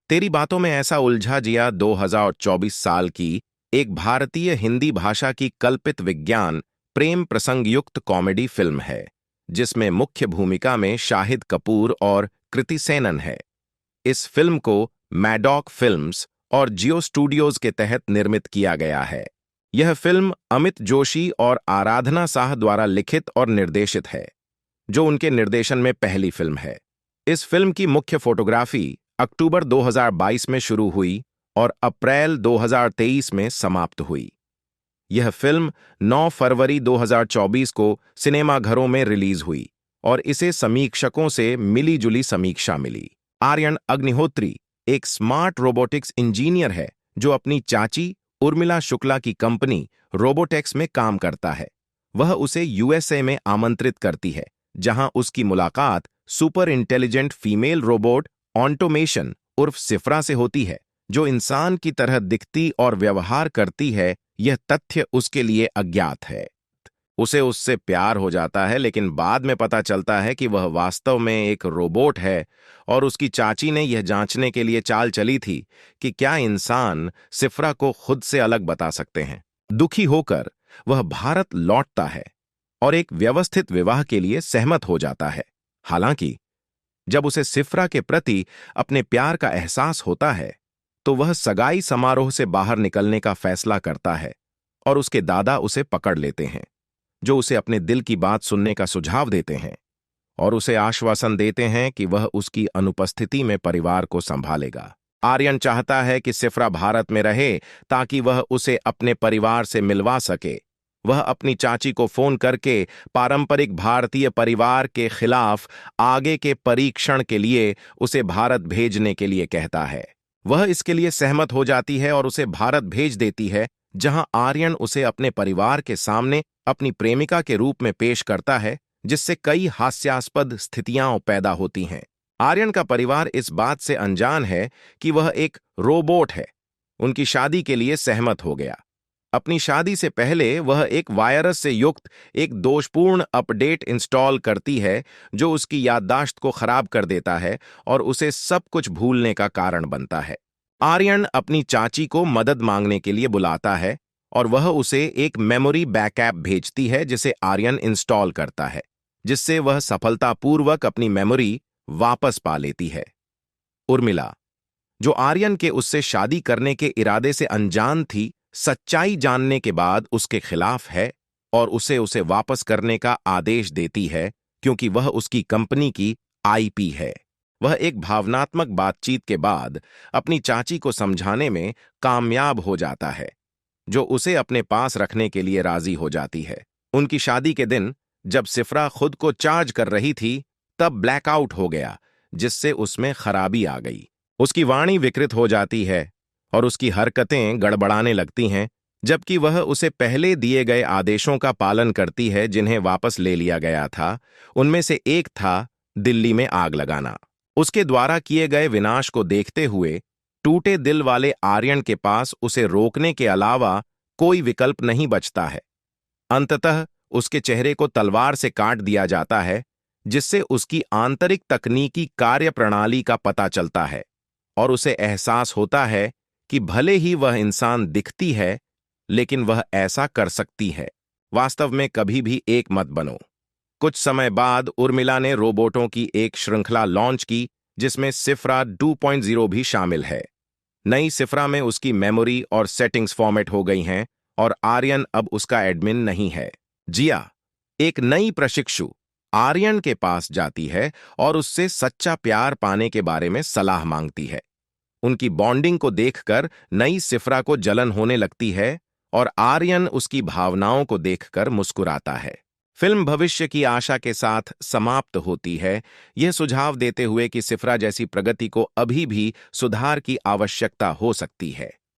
तेरी बातों में ऐसा उलझा जिया 2024 साल की एक भारतीय हिंदी भाषा की कल्पित विज्ञान प्रेम प्रसंग युक्त कॉमेडी फिल्म है, जिसमें मुख्य भूमिका में शाहिद कपूर और कृति सेनन है। इस फिल्म को मैडॉक फिल्म्स और जियो स्टूडियोज के तहत निर्मित किया गया है। यह फिल्म अमित जोशी और आराधना साह द्वारा लिखित और निर्देशित है, जो उनके निर्देशन में पहली फिल्म है। इस फिल्म की मुख्य फोटोग्राफी अक्टूबर 2022 में शुरू हुई और अप्रैल 2023 में समाप्त हुई। यह फिल्म 9 फरवरी 2024 को सिनेमाघरों में रिलीज हुई और इसे समीक्षकों से मिली-जुली समीक्षा मिली। आर्यन अग्निहोत्री एक स्मार्ट रोबोटिक्स इंजीनियर है जो अपनी चाची उर्मिला शुक्ला की कंपनी रोबोटेक्स में काम करता है। वह उसे यूएसए में आमंत्रित करती है, जहां उसकी मुलाकात super intelligent female robot automation उर्फ सिफ्रा से होती है, जो इंसान की तरह दिखती और व्यवहार करती है। यह तथ्य उसके लिए अज्ञात है। उसे उससे प्यार हो जाता है, लेकिन बाद में पता चलता है कि वह वास्तव में एक रोबोट है और उसकी चाची ने यह जांचने के लिए चाल चली थी कि क्या इंसान सिफ्रा को खुद से अलग बता सकते हैं। दुखी होकर वह भारत लौटता है और एक व्यवस्थित विवाह के लिए सहमत हो जाता है। हालांकि जब उसे सिफ्रा के प्रति अपने प्यार का एहसास होता है, तो वह सगाई समारोह से बाहर निकलने का फैसला करता है और उसके दादा उसे पकड़ लेते हैं, जो उसे अपने दिल की बात सुनने का सुझाव देते हैं और उसे आश्वासन देते हैं कि वह उसकी अनुपस्थिति में परिवार को संभालेगा। आर्यन चाहता है कि सिफ्रा भारत में रहे ताकि वह उसे अपने परिवार से मिलवा सके। वह अपनी चाची को फोन करके पारंपरिक भारतीय परिवार के खिलाफ आगे के परीक्षण के लिए उसे भारत भेजने के लिए कहता है। वह इसके लिए सहमत हो जाती है और उसे भारत भेज देती है, जहां आर्यन उसे अपने परिवार के सामने अपनी प्रेमिका के रूप में पेश करता है, जिससे कई हास्यास्पद स्थितियां पैदा होती हैं। आर्यन का परिवार इस बात से अनजान है कि वह एक रोबोट है। उनकी शादी के लिए सहमत हो गया। अपनी शादी से पहले वह एक वायरस से युक्त एक दोषपूर्ण अपडेट इंस्टॉल करती है, जो उसकी याददाश्त को खराब कर देता है और उसे सब कुछ भूलने का कारण बनता है। आर्यन अपनी चाची को मदद मांगने के लिए बुलाता है और वह उसे एक मेमोरी बैकअप भेजती है, जिसे आर्यन इंस्टॉल करता है, जिससे वह सफलतापूर्वक अपनी मेमोरी वापस पा लेती है। उर्मिला, जो आर्यन के उससे शादी करने के इरादे से अनजान थी, सच्चाई जानने के बाद उसके खिलाफ है और उसे वापस करने का आदेश देती है, क्योंकि वह उसकी कंपनी की आईपी है। वह एक भावनात्मक बातचीत के बाद अपनी चाची को समझाने में कामयाब हो जाता है, जो उसे अपने पास रखने के लिए राजी हो जाती है। उनकी शादी के दिन जब सिफ्रा खुद को चार्ज कर रही थी, तब ब्लैकआउट हो गया, जिससे उसमें खराबी आ गई। उसकी वाणी विकृत हो जाती है और उसकी हरकतें गड़बड़ाने लगती हैं, जबकि वह उसे पहले दिए गए आदेशों का पालन करती है, जिन्हें वापस ले लिया गया था। उनमें से एक था दिल्ली में आग लगाना। उसके द्वारा किए गए विनाश को देखते हुए टूटे दिल वाले आर्यन के पास उसे रोकने के अलावा कोई विकल्प नहीं बचता है। अंततः उसके चेहरे को तलवार से काट दिया जाता है, जिससे उसकी आंतरिक तकनीकी कार्यप्रणाली का पता चलता है और उसे एहसास होता है कि भले ही वह इंसान दिखती है, लेकिन वह ऐसा कर सकती है। वास्तव में कभी भी एक मत बनो। कुछ समय बाद उर्मिला ने रोबोटों की एक श्रृंखला लॉन्च की, जिसमें सिफ्रा 2.0 भी शामिल है। नई सिफ्रा में उसकी मेमोरी और सेटिंग्स फॉर्मेट हो गई हैं और आर्यन अब उसका एडमिन नहीं है। जिया, एक नई प्रशिक्षु, आर्यन के पास जाती है और उससे सच्चा प्यार पाने के बारे में सलाह मांगती है। उनकी बॉन्डिंग को देखकर नई सिफ्रा को जलन होने लगती है और आर्यन उसकी भावनाओं को देखकर मुस्कुराता है। फिल्म भविष्य की आशा के साथ समाप्त होती है, यह सुझाव देते हुए कि सिफ्रा जैसी प्रगति को अभी भी सुधार की आवश्यकता हो सकती है।